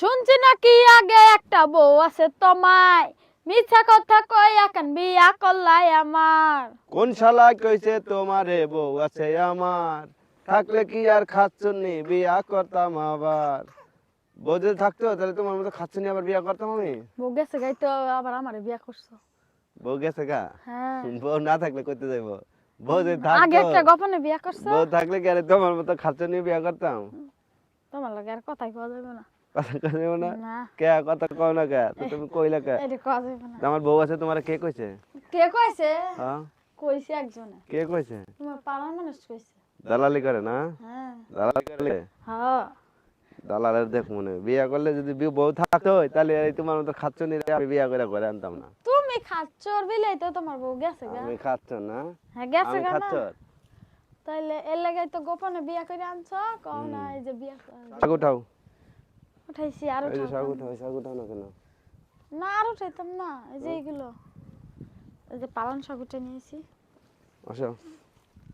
শুনছি নাকি আগে একটা বউ আছে তোমায়, মিথ্যা কথা কইয়া কেন বিয়া করলাই আমার। কোন শালা কইছে তোমারে বউ আছে আমার, থাকলে কি আর খাচ্ছুনি বিয়া করতাম আবার। বউ যদি থাকতো তাহলে তোমার মতো খাচ্ছুনি আবার বিয়া করতাম আমি। বউ গেছে গাই তো আবার আমারে বিয়া করছো। বউ গেছে গা? হ্যাঁ বউ না থাকলে করতে যাইবো? বউ যদি আগে থাকতো, একটা গোপনে বিয়া করছো। বউ থাকলে কি আর তোমার মতো খাচ্ছুনি বিয়া করতাম? তোমার লাগে আর কথাই কওয়া যাবে না। কথা কইও না। না কে কথা কও না কে? তো তুমি কইলা কে? এটা কওয়া যাবে না। আমার বউ আছে তোমারে কে কইছে? কে কইছে? হ্যাঁ কইছে একজনে। কে কইছে? তোমার পাড়ার মানুষ কইছে। দালালি করে না? হ্যাঁ দালালি করে? হ্যাঁ দালালের দেখ মনে বিয়া করলে যদি বউ থাকতো তাহলে এই তোমার মতো খাচ্ছুনি আমি বিয়া করে ঘরে আনতাম না। তুমি খাচ্চর বিলাই তো তোমার বউ গেছে গা। আমি খাচ্ছ না? হ্যাঁ গেছে আমি গা না। খাচ্ছর? তাইলে এর লাগাই তো গোপনে বিয়া করে আনছো, কও না এই যে বিয়া শাক উঠাও। উঠাইছি আর এই যে শাক উঠাও। উঠাও, শাক উঠাও না কেন? না আর উঠাইতাম না, এই যে এইগুলো, এই যে পালং শাক উঠে নিয়েছি। আসো।